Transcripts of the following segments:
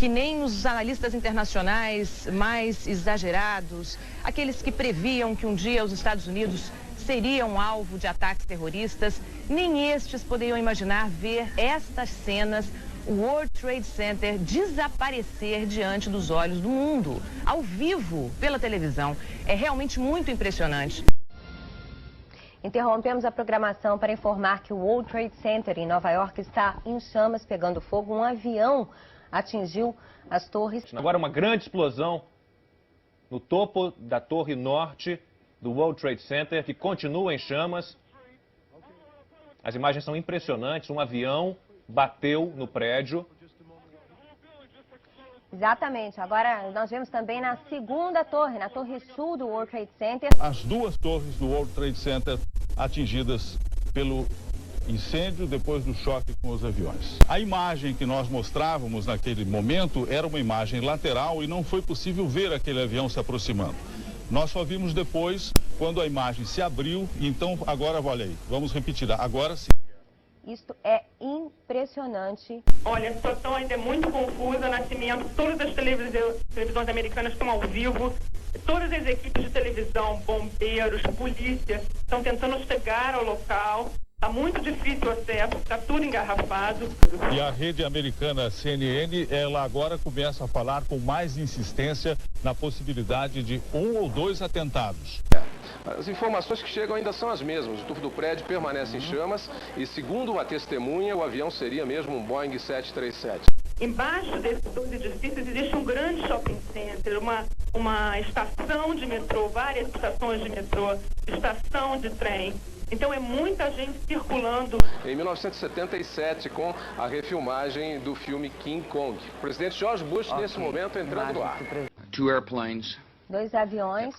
que nem os analistas internacionais mais exagerados, aqueles que previam que um dia os Estados Unidos seriam alvo de ataques terroristas, nem estes poderiam imaginar ver estas cenas, o World Trade Center desaparecer diante dos olhos do mundo, ao vivo, pela televisão. É realmente muito impressionante. Interrompemos a programação para informar que o World Trade Center em Nova York está em chamas, pegando fogo. Um avião atingiu as torres. Agora uma grande explosão no topo da torre norte do World Trade Center, que continua em chamas. As imagens são impressionantes. Um avião bateu no prédio. Exatamente. Agora nós vemos também na segunda torre, na torre sul do World Trade Center. As duas torres do World Trade Center atingidas pelo incêndio depois do choque com os aviões. A imagem que nós mostrávamos naquele momento era uma imagem lateral e não foi possível ver aquele avião se aproximando. Nós só vimos depois, quando a imagem se abriu, então agora, olha aí, vamos repetir, agora sim. Isto é impressionante. Olha, a situação ainda é muito confusa. Nascimento, todas as televisões americanas estão ao vivo. Todas as equipes de televisão, bombeiros, polícia, estão tentando chegar ao local. Está muito difícil o acesso, está tudo engarrafado. E a rede americana CNN, ela agora começa a falar com mais insistência na possibilidade de 1 ou 2 atentados. As informações que chegam ainda são as mesmas. O topo do prédio permanece em chamas e, segundo uma testemunha, o avião seria mesmo um Boeing 737. Embaixo desses dois edifícios existe um grande shopping center, uma estação de metrô, várias estações de metrô, estação de trem. Então é muita gente circulando. Em 1977, com a refilmagem do filme King Kong. O presidente George Bush, nesse momento, entrando no ar. Dois aviões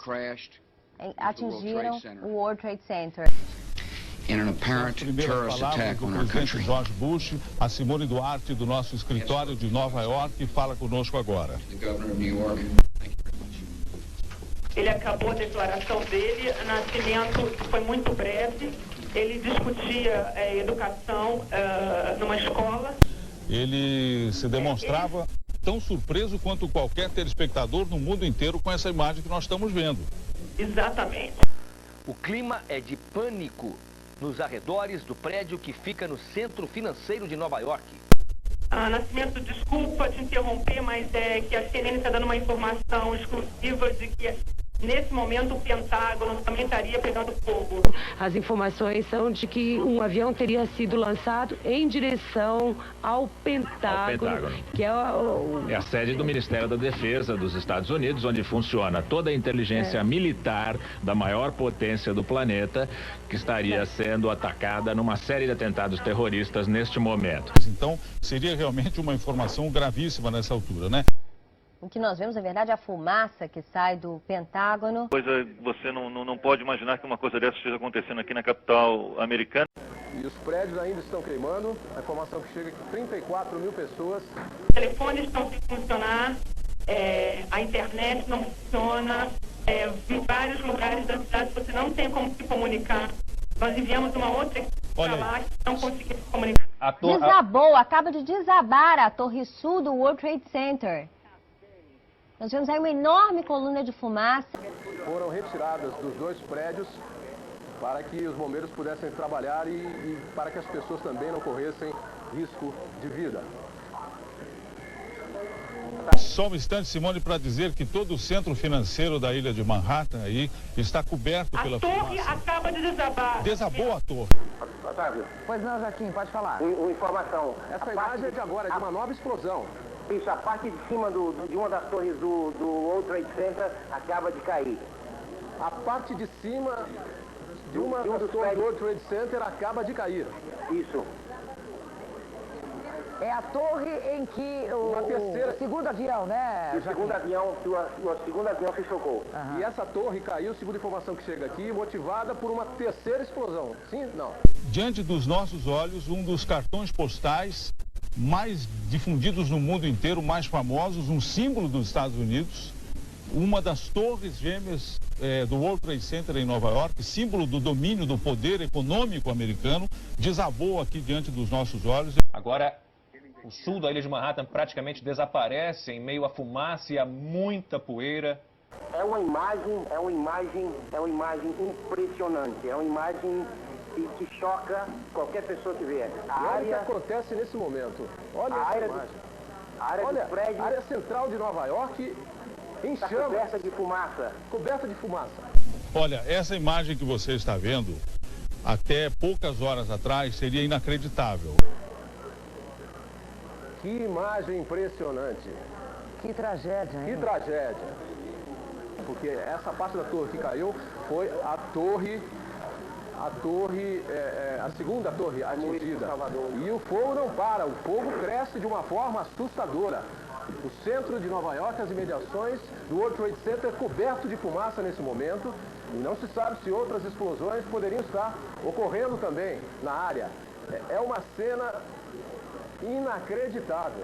atingiram o World Trade Center. In an apparent terrorist attack on our country. George Bush, a Simone Duarte do nosso escritório de Nova York fala conosco agora. Ele acabou a declaração dele, Nascimento foi muito breve, ele discutia educação numa escola. Ele se demonstrava tão surpreso quanto qualquer telespectador no mundo inteiro com essa imagem que nós estamos vendo. Exatamente. O clima é de pânico nos arredores do prédio que fica no centro financeiro de Nova York. Nascimento, desculpa te interromper, mas é que a CNN está dando uma informação exclusiva de que nesse momento o Pentágono também estaria pegando fogo. As informações são de que um avião teria sido lançado em direção ao Pentágono. Que é a sede do Ministério da Defesa dos Estados Unidos, onde funciona toda a inteligência militar da maior potência do planeta, que estaria sendo atacada numa série de atentados terroristas neste momento. Então, seria realmente uma informação gravíssima nessa altura, né? O que nós vemos, na verdade, é a fumaça que sai do Pentágono. Você não pode imaginar que uma coisa dessa esteja acontecendo aqui na capital americana. E os prédios ainda estão queimando. A informação que chega é que 34 mil pessoas... Os telefones estão sem funcionar, a internet não funciona, em vários lugares da cidade você não tem como se comunicar. Nós enviamos uma outra equipe para lá que não conseguiu se comunicar. Desabou, acaba de desabar a torre sul do World Trade Center. Nós vemos aí uma enorme coluna de fumaça. Foram retiradas dos dois prédios para que os bombeiros pudessem trabalhar e para que as pessoas também não corressem risco de vida. Só um instante, Simone, para dizer que todo o centro financeiro da ilha de Manhattan aí está coberto pela fumaça. A torre acaba de desabar. Desabou a torre. Otávio. Pois não, Joaquim, pode falar. Informação. Essa imagem é de agora, de uma nova explosão. Isso, a parte de cima de uma das torres do World Trade Center acaba de cair. A parte de cima de uma das torres do World Trade Center acaba de cair. Isso. É a torre em que o segundo avião, né? O segundo avião se chocou. E essa torre caiu, segundo a informação que chega aqui, motivada por uma terceira explosão. Sim? Não. Diante dos nossos olhos, um dos cartões postais mais difundidos no mundo inteiro, mais famosos, um símbolo dos Estados Unidos, uma das torres gêmeas do World Trade Center em Nova York, símbolo do domínio, do poder econômico americano, desabou aqui diante dos nossos olhos. Agora, O sul da ilha de Manhattan praticamente desaparece em meio à fumaça e a muita poeira. É uma imagem impressionante. É uma imagem que choca qualquer pessoa que vê. Olha o que acontece nesse momento. Olha essa imagem. Olha, a área central de Nova York em chamas. Coberta de fumaça. Coberta de fumaça. Olha, essa imagem que você está vendo, até poucas horas atrás, seria inacreditável. Que imagem impressionante. Que tragédia, hein? Que tragédia. Porque essa parte da torre que caiu foi a segunda torre atingida. E o fogo não para, o fogo cresce de uma forma assustadora. O centro de Nova York, as imediações do World Trade Center coberto de fumaça nesse momento. E não se sabe se outras explosões poderiam estar ocorrendo também na área. É uma cena inacreditável.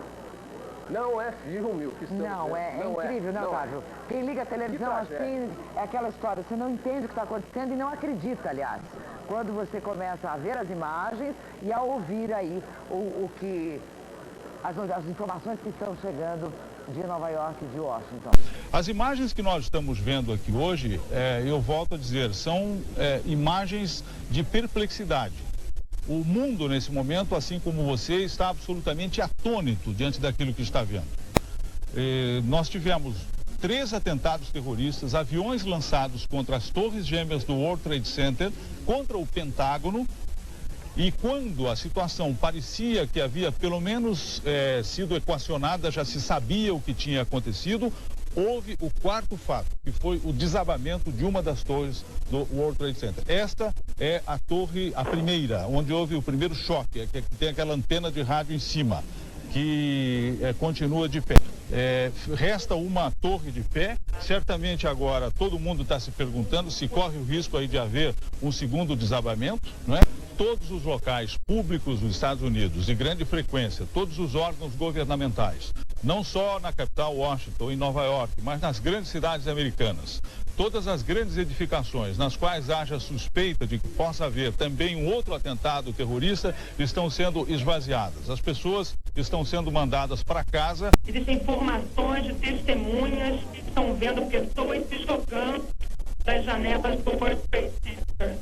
Não é filme o que estamos vendo. Não, é incrível, né, Otávio? Quem liga a televisão assim, é aquela história, você não entende o que está acontecendo e não acredita, aliás. Quando você começa a ver as imagens e a ouvir aí as informações que estão chegando de Nova York e de Washington. As imagens que nós estamos vendo aqui hoje, eu volto a dizer, são imagens de perplexidade. O mundo, nesse momento, assim como você, está absolutamente atônito diante daquilo que está vendo. Nós tivemos 3 atentados terroristas, aviões lançados contra as torres gêmeas do World Trade Center, contra o Pentágono, e quando a situação parecia que havia pelo menos sido equacionada, já se sabia o que tinha acontecido, houve o 4º fato, que foi o desabamento de uma das torres do World Trade Center. Esta é a torre, a primeira, onde houve o primeiro choque, que tem aquela antena de rádio em cima, que continua de pé. Resta uma torre de pé. Certamente agora todo mundo está se perguntando se corre o risco aí de haver um segundo desabamento, não é? Todos os locais públicos dos Estados Unidos, de grande frequência, todos os órgãos governamentais, não só na capital Washington, em Nova York, mas nas grandes cidades americanas, todas as grandes edificações nas quais haja suspeita de que possa haver também um outro atentado terrorista, estão sendo esvaziadas. As pessoas estão sendo mandadas para casa. Existem informações de testemunhas que estão vendo pessoas se jogando das janelas do World Trade Center.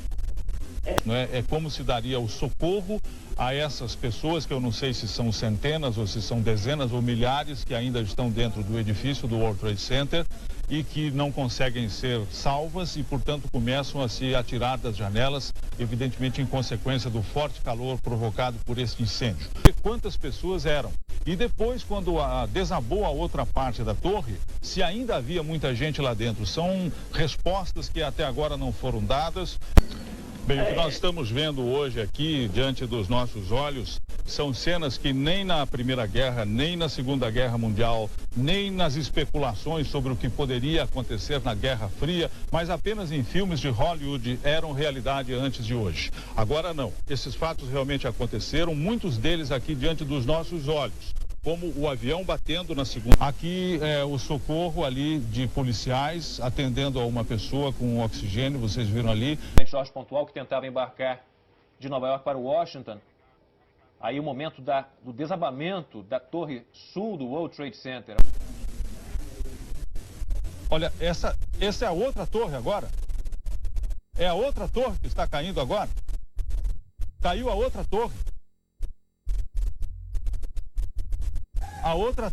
É como se daria o socorro a essas pessoas, que eu não sei se são centenas ou se são dezenas ou milhares que ainda estão dentro do edifício do World Trade Center e que não conseguem ser salvas e, portanto, começam a se atirar das janelas, evidentemente em consequência do forte calor provocado por esse incêndio. E quantas pessoas eram? E depois, quando desabou a outra parte da torre, se ainda havia muita gente lá dentro. São respostas que até agora não foram dadas. Bem, o que nós estamos vendo hoje aqui, diante dos nossos olhos, são cenas que nem na Primeira Guerra, nem na Segunda Guerra Mundial, nem nas especulações sobre o que poderia acontecer na Guerra Fria, mas apenas em filmes de Hollywood eram realidade antes de hoje. Agora não. Esses fatos realmente aconteceram, muitos deles aqui diante dos nossos olhos, como o avião batendo na segunda. Aqui o socorro ali de policiais atendendo a uma pessoa com oxigênio, vocês viram ali. Jorge Pontual, que tentava embarcar de Nova York para Washington. Aí o momento do desabamento da torre sul do World Trade Center. Olha, essa é a outra torre agora. É a outra torre que está caindo agora. Caiu a outra torre. A outra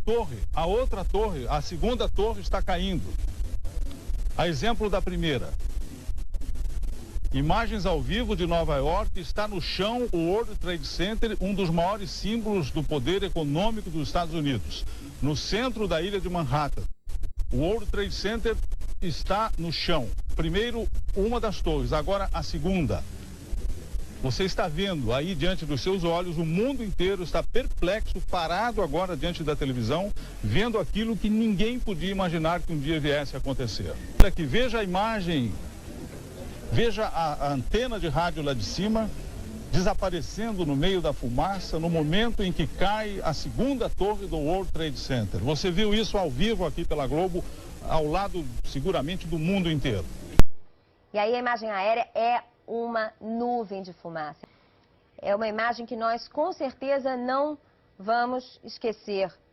torre, a segunda torre está caindo. A exemplo da primeira. Imagens ao vivo de Nova York, está no chão o World Trade Center, um dos maiores símbolos do poder econômico dos Estados Unidos, no centro da ilha de Manhattan. O World Trade Center está no chão. Primeiro, uma das torres, agora a segunda. Você está vendo aí diante dos seus olhos, o mundo inteiro está perplexo, parado agora diante da televisão, vendo aquilo que ninguém podia imaginar que um dia viesse a acontecer. Aqui, veja a imagem, veja a antena de rádio lá de cima, desaparecendo no meio da fumaça, no momento em que cai a segunda torre do World Trade Center. Você viu isso ao vivo aqui pela Globo, ao lado, seguramente, do mundo inteiro. E aí a imagem aérea é uma nuvem de fumaça. É uma imagem que nós, com certeza, não vamos esquecer